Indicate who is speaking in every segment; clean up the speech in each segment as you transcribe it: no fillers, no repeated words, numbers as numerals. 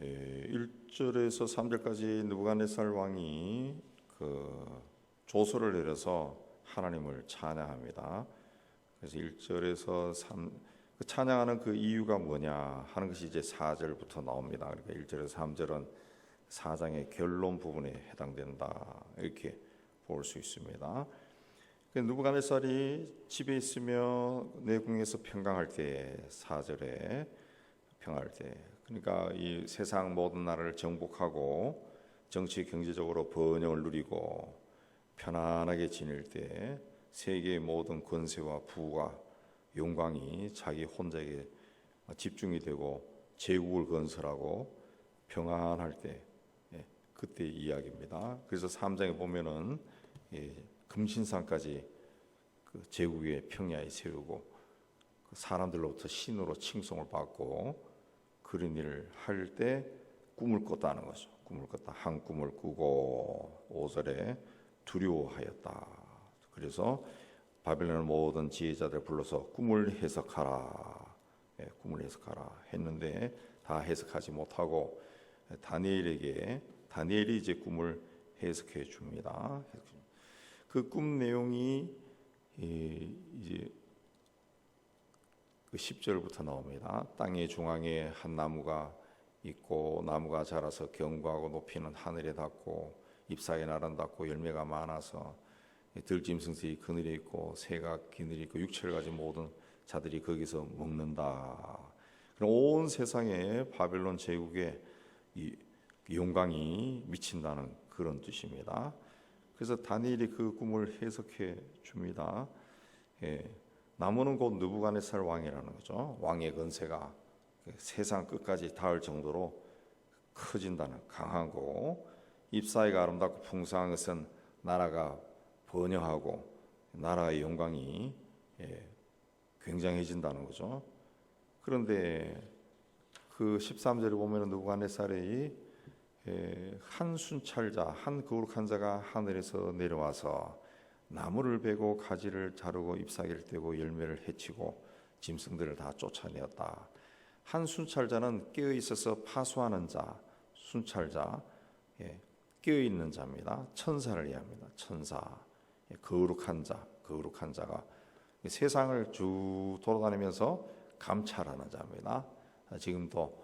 Speaker 1: 1절에서 3절까지 느부갓네살 왕이 조서를 내려서 하나님을 찬양합니다. 그래서 1절에서 3 찬양하는 그 이유가 뭐냐 하는 것이 이제 4절부터 나옵니다. 그러니까 1절에서 3절은 4장의 결론 부분에 해당된다 이렇게 볼 수 있습니다. 느부갓네살이 집에 있으며 내궁에서 평강할 때 4절에 평화할 때 그러니까 이 세상 모든 나라를 정복하고 정치 경제적으로 번영을 누리고 편안하게 지낼 때 세계의 모든 권세와 부와 영광이 자기 혼자에게 집중이 되고 제국을 건설하고 평안할 때 그때 이야기입니다. 그래서 3장에 보면은 금신상까지 그 제국의 평야에 세우고 사람들로부터 신으로 칭송을 받고 그런 일을 할 때 꿈을 꿨다는 거죠. 꿈을 꿨다. 한 꿈을 꾸고 5절에 두려워하였다. 그래서 바벨론의 모든 지혜자들 불러서 꿈을 해석하라. 꿈을 해석하라 했는데 다 해석하지 못하고 다니엘이 이제 꿈을 해석해 줍니다. 그 꿈 내용이 이제 그 10절부터 나옵니다. 땅의 중앙에 한 나무가 있고 나무가 자라서 견고하고 높이는 하늘에 닿고 잎사귀 아름답고 열매가 많아서 들짐승들이 그늘에 있고 새가 그늘에 있고 육체를 가진 모든 자들이 거기서 먹는다. 그럼 온 세상에 바벨론 제국의 이 영광이 미친다는 그런 뜻입니다. 그래서 다니엘이 그 꿈을 해석해 줍니다. 나무는 곧 느부갓네살 왕이라는 거죠. 왕의 권세가 세상 끝까지 닿을 정도로 커진다는 강하고 잎사귀가 아름답고 풍성한 것은 나라가 번영하고 나라의 영광이 굉장해진다는 거죠. 그런데 그 13절에 보면 느부갓네살이 한 순찰자, 한 거룩한 자가 하늘에서 내려와서 나무를 베고 가지를 자르고 잎사귀를 떼고 열매를 해치고 짐승들을 다 쫓아내었다. 한 순찰자는 깨어 있어서 파수하는 자, 순찰자, 깨어 있는 자입니다. 천사를 이해합니다. 천사, 거룩한 자, 거룩한 자가 세상을 쭉 돌아다니면서 감찰하는 자입니다. 지금도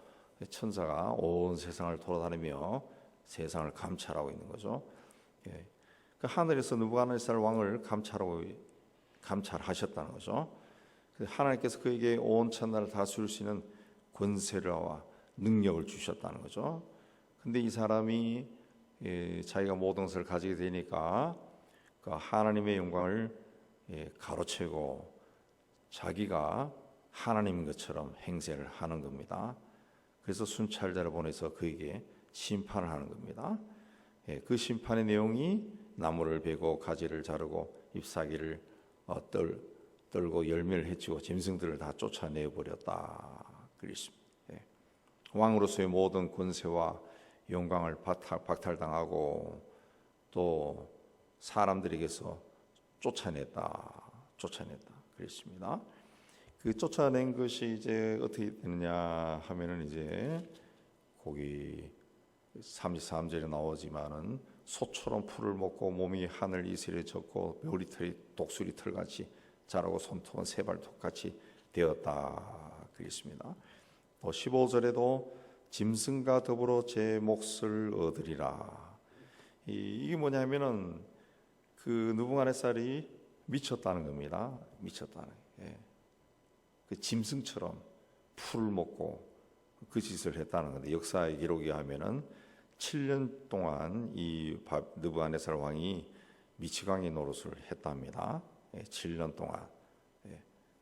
Speaker 1: 천사가 온 세상을 돌아다니며 세상을 감찰하고 있는 거죠. 그 하늘에서 느부갓네살 왕을 감찰하셨다는 거죠. 하나님께서 그에게 온 천하를 다스릴 수 있는 권세와 능력을 주셨다는 거죠. 근데 이 사람이 자기가 모든 것을 가지게 되니까 그 하나님의 영광을 가로채고 자기가 하나님인 것처럼 행세를 하는 겁니다. 그래서 순찰자를 보내서 그에게 심판을 하는 겁니다. 그 심판의 내용이 나무를 베고 가지를 자르고 잎사귀를 떨고 열매를 해치고 짐승들을 다 쫓아내 버렸다. 그랬습니다. 왕으로서의 모든 권세와 영광을 박탈당하고 또 사람들에게서 쫓아냈다. 그랬습니다. 그 쫓아낸 것이 이제 어떻게 되느냐 하면은 이제 거기 33절에 나오지만은 소처럼 풀을 먹고 몸이 하늘 이슬에 젖고 벼리털이 독수리 털같이 자라고 손톱은 새발톱같이 되었다. 그랬습니다. 또 15절에도 짐승과 더불어 제 몫을 얻으리라. 이게 뭐냐면은 그 느부갓네살이 미쳤다는 겁니다. 미쳤다는. 그 짐승처럼 풀을 먹고 그 짓을 했다는 건데 역사의 기록에 하면은 7년 동안 이 느부갓네살 왕이 미치광이 노릇을 했답니다. 7년 동안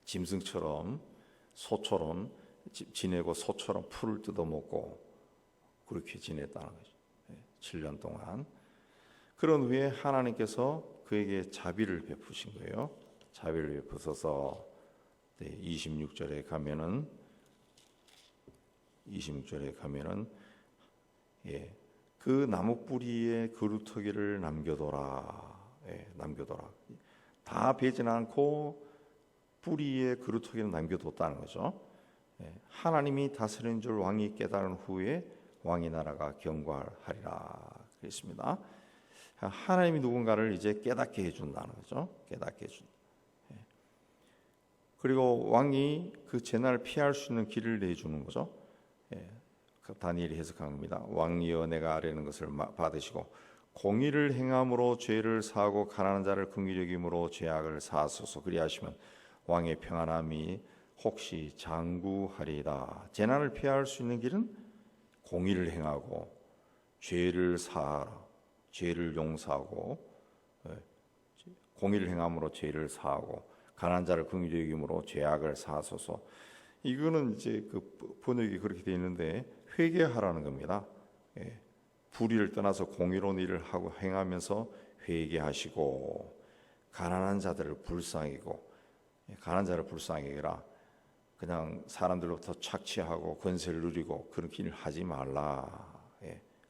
Speaker 1: 짐승처럼 소처럼 지내고 소처럼 풀을 뜯어먹고 그렇게 지냈다는 거죠. 7년 동안. 그런 후에 하나님께서 그에게 자비를 베푸신 거예요. 자비를 베푸셔서 26절에 가면은 그 나무 뿌리에 그루터기를 남겨둬라. 남겨둬라. 다 베진 않고 뿌리에 그루터기를 남겨뒀다는 거죠. 하나님이 다스리는 줄 왕이 깨달은 후에 왕의 나라가 견고하리라 그랬습니다. 하나님이 누군가를 이제 깨닫게 해준다는 거죠. 깨닫게 해준다. 그리고 왕이 그 재난을 피할 수 있는 길을 내주는 거죠. 다니엘이 해석한 겁니다. 왕이여 내가 아뢰는 것을 받으시고 공의를 행함으로 죄를 사하고 가난한 자를 긍휼히 여김으로 죄악을 사하소서. 그리하시면 왕의 평안함이 혹시 장구하리이다. 재난을 피할 수 있는 길은 공의를 행하고 죄를 사하라. 죄를 용서하고 공의를 행함으로 죄를 사하고 가난한 자를 긍휼히 여김으로 죄악을 사하소서. 이거는 이제 그 번역이 그렇게 되어 있는데 회개하라는 겁니다. 불의를 떠나서 공의로운 일을 하고 행하면서 회개하시고 가난한 자들을 불쌍히고 가난한 자를 불쌍히 여기라. 그냥 사람들로부터 착취하고 권세를 누리고 그렇게 일을 하지 말라.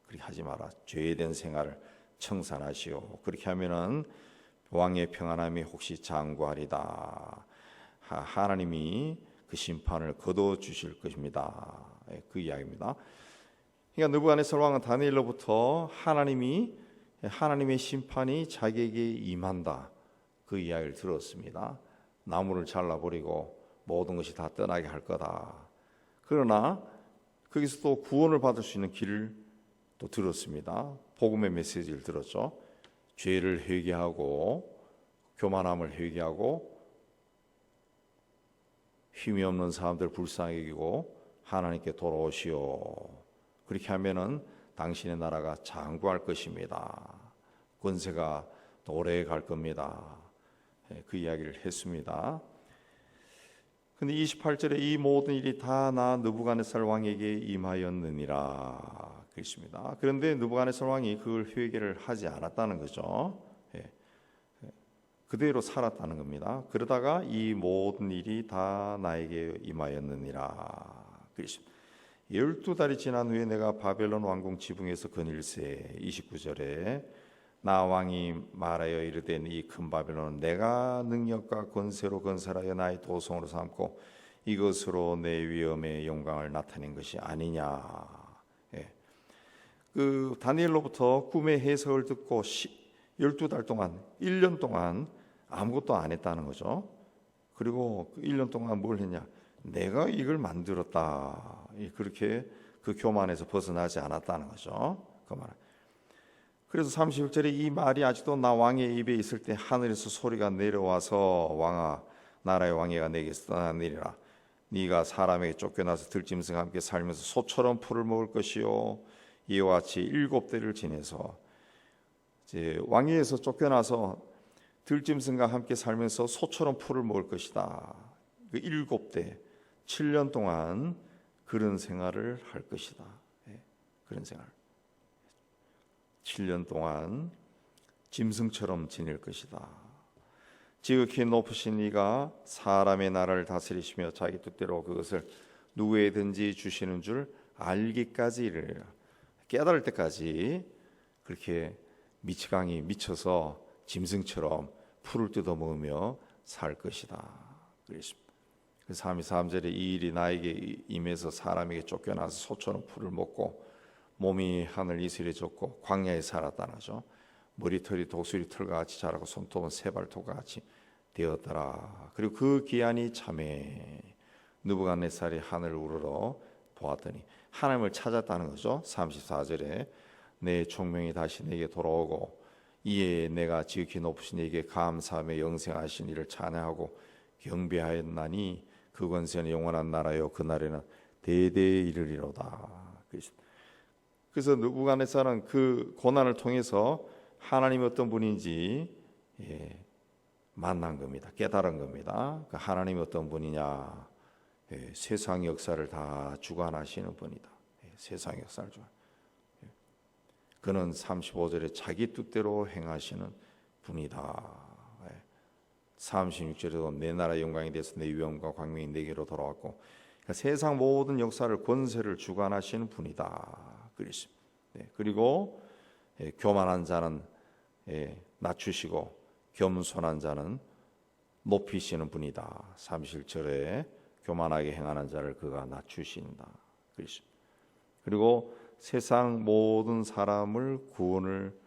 Speaker 1: 그렇게 하지 마라. 죄된 생활을 청산하시오. 그렇게 하면은 왕의 평안함이 혹시 장구하리다. 하나님이 그 심판을 거둬 주실 것입니다. 그 이야기입니다. 그러니까 느부갓네살 왕은 다니엘로부터 하나님의 심판이 자기에게 임한다. 그 이야기를 들었습니다. 나무를 잘라버리고 모든 것이 다 떠나게 할 거다. 그러나 거기서 또 구원을 받을 수 있는 길을 또 들었습니다. 복음의 메시지를 들었죠. 죄를 회개하고 교만함을 회개하고 힘이 없는 사람들 불쌍히 여기고 하나님께 돌아오시오. 그렇게 하면은 당신의 나라가 장구할 것입니다. 권세가 오래 갈 겁니다. 그 이야기를 했습니다. 근데 28절에 이 모든 일이 다 나 느부갓네살 왕에게 임하였느니라 그랬습니다. 그런데 느부갓네살 왕이 그걸 회개를 하지 않았다는 거죠. 그대로 살았다는 겁니다. 그러다가 이 모든 일이 다 나에게 임하였느니라 그랬습니다. 12달이 지난 후에 내가 바벨론 왕궁 지붕에서 거닐세 29절에 나 왕이 말하여 이르되 이 큰 바벨론은 내가 능력과 권세로 건설하여 나의 도성으로 삼고 이것으로 내 위엄의 영광을 나타낸 것이 아니냐. 그 다니엘로부터 꿈의 해석을 듣고 12달 동안 1년 동안 아무것도 안 했다는 거죠. 그리고 그 1년 동안 뭘 했냐? 내가 이걸 만들었다. 그렇게 그 교만에서 벗어나지 않았다는 거죠. 그 말. 그래서 31절에 이 말이 아직도 나 왕의 입에 있을 때 하늘에서 소리가 내려와서 왕아 나라의 왕위가 내게서 떠나느니라. 네가 사람에게 쫓겨나서 들짐승과 함께 살면서 소처럼 풀을 먹을 것이요 이와 같이 7대를 지내서 이제 왕위에서 쫓겨나서 들짐승과 함께 살면서 소처럼 풀을 먹을 것이다. 그 7대 7년 동안 그런 생활을 할 것이다. 그런 생활. 7년 동안 짐승처럼 지낼 것이다. 지극히 높으신 이가 사람의 나라를 다스리시며 자기 뜻대로 그것을 누구에든지 주시는 줄 알기까지 이르리라. 깨달을 때까지 그렇게 미치광이 미쳐서 짐승처럼 풀을 뜯어먹으며 살 것이다. 그랬습니다. 33절에 이 일이 나에게 임해서 사람에게 쫓겨나서 소처럼 풀을 먹고 몸이 하늘 이슬에 젖고 광야에 살았다는 거죠. 머리털이 독수리 털과 같이 자라고 손톱은 새발톱과 같이 되었더라. 그리고 그 기한이 참에 느부갓네살이 하늘을 우러러 보았더니 하나님을 찾았다는 거죠. 34절에 내 총명이 다시 내게 돌아오고 이에 내가 지극히 높으신 이에게 감사하며 영생하신 이를 찬양하고 경배하였나니 그 권세는 영원한 나라요 그 날에는 대대에 이르리로다. 그래서 느부갓네살은 그 고난을 통해서 하나님이 어떤 분인지 만난 겁니다. 깨달은 겁니다. 그 하나님이 어떤 분이냐? 세상 역사를 다 주관하시는 분이다. 세상 역사를 주관. 그는 35절에 자기 뜻대로 행하시는 분이다. 36절에도 내 나라의 영광에 대해서 내 위엄과 광명이 내게로 돌아왔고 그러니까 세상 모든 역사를 권세를 주관하시는 분이다. 그리고 교만한 자는 낮추시고 겸손한 자는 높이시는 분이다. 37절에 교만하게 행하는 자를 그가 낮추신다. 그리고 세상 모든 사람을 구원을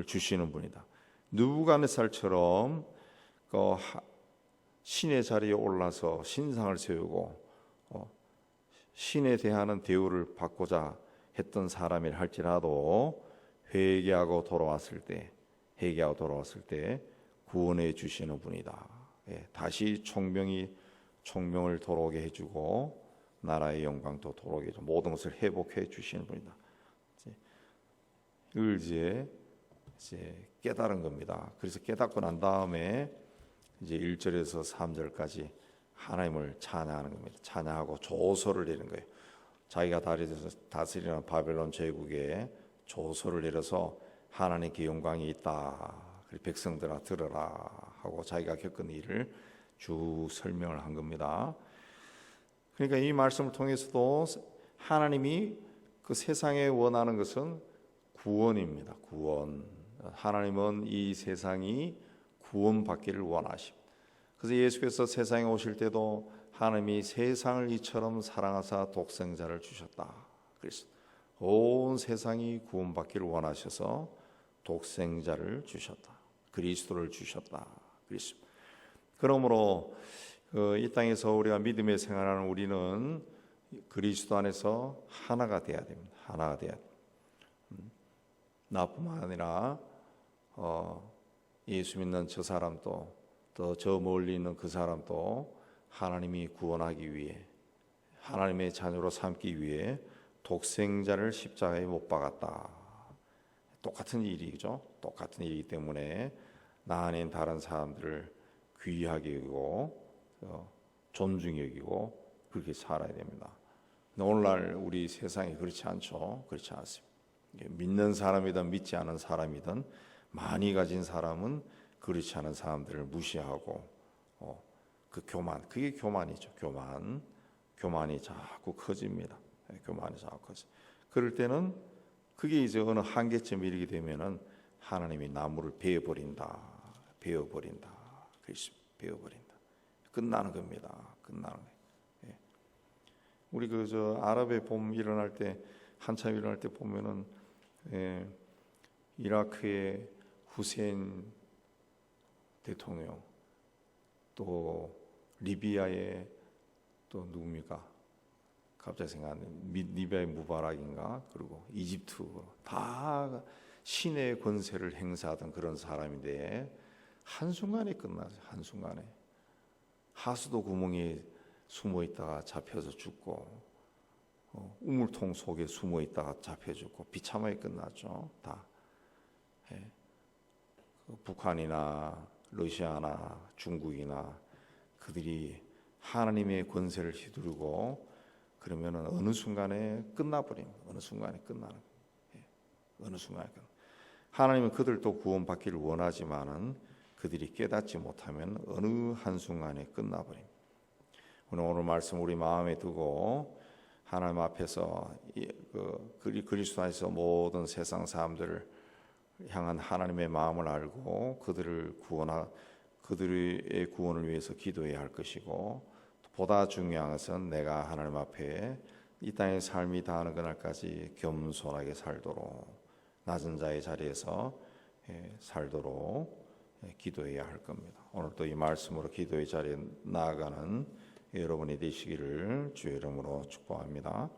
Speaker 1: 주시는 분이다. 느부갓네살처럼 그 신의 자리에 올라서 신상을 세우고 신에 대한 대우를 받고자 했던 사람이라 할지라도 회개하고 돌아왔을 때 구원해 주시는 분이다. 다시 총명을 돌아오게 해주고 나라의 영광도 돌아오게 해주고 모든 것을 회복해 주시는 분이다. 이걸 이제 깨달은 겁니다. 그래서 깨닫고 난 다음에 이제 1절에서 3절까지 하나님을 찬양하는 겁니다. 찬양하고 조소를 내는 거예요. 자기가 다스리는 바벨론 제국에 조소를 내려서 하나님께 영광이 있다. 그리고 백성들아 들어라 하고 자기가 겪은 일을 쭉 설명을 한 겁니다. 그러니까 이 말씀을 통해서도 하나님이 그 세상에 원하는 것은 구원입니다. 구원. 하나님은 이 세상이 구원받기를 원하십니다. 그래서 예수께서 세상에 오실 때도 하나님이 세상을 이처럼 사랑하사 독생자를 주셨다. 그래서 온 세상이 구원받기를 원하셔서 독생자를 주셨다. 그리스도를 주셨다. 그러므로 이 땅에서 우리가 믿음의 생활하는 우리는 그리스도 안에서 하나가 돼야 됩니다. 하나가 돼야 됩니다. 나뿐만 아니라 예수 믿는 저 사람도 또 저 멀리 있는 그 사람도 하나님이 구원하기 위해 하나님의 자녀로 삼기 위해 독생자를 십자가에 못 박았다. 똑같은 일이죠. 똑같은 일이기 때문에 나 아닌 다른 사람들을 귀하게 여기고 존중히 여기고 그렇게 살아야 됩니다. 오늘날 우리 세상이 그렇지 않죠. 그렇지 않습니다. 믿는 사람이든 믿지 않은 사람이든 많이 가진 사람은 그렇지 않은 사람들을 무시하고 그 그게 교만이죠. 교만이 자꾸 커집니다. 교만이 자꾸 커져. 그럴 때는 그게 이제 어느 한계점에 이르게 되면은 하나님이 나무를 베어버린다. 끝나는 겁니다. 끝나는 거예요. 우리 아랍의 봄 일어날 때 한참 일어날 때 보면은 이라크의 후세인 대통령 또 리비아의 또 누굽니까? 갑자기 생각나는 리비아의 무바락인가? 그리고 이집트 다 신의 권세를 행사하던 그런 사람인데 한순간에 끝나죠. 한순간에 하수도 구멍에 숨어 있다가 잡혀서 죽고 우물통 속에 숨어 있다가 잡혀 죽고 비참하게 끝났죠. 다 북한이나 러시아나 중국이나 그들이 하나님의 권세를 휘두르고 그러면은 어느 순간에 끝나버립니다. 어느 순간에 끝나는 거예요. 어느 순간에 하나님은 그들도 구원받기를 원하지만은 그들이 깨닫지 못하면 어느 한순간에 끝나버립니다. 오늘 말씀 우리 마음에 두고 하나님 앞에서 그리스도 안에서 모든 세상 사람들을 향한 하나님의 마음을 알고 그들의 구원을 위해서 기도해야 할 것이고 보다 중요한 것은 내가 하나님 앞에 이 땅의 삶이 다하는 그날까지 겸손하게 살도록 낮은 자의 자리에서 살도록 기도해야 할 겁니다. 오늘 또 이 말씀으로 기도의 자리에 나아가는 여러분이 되시기를 주의 이름으로 축복합니다.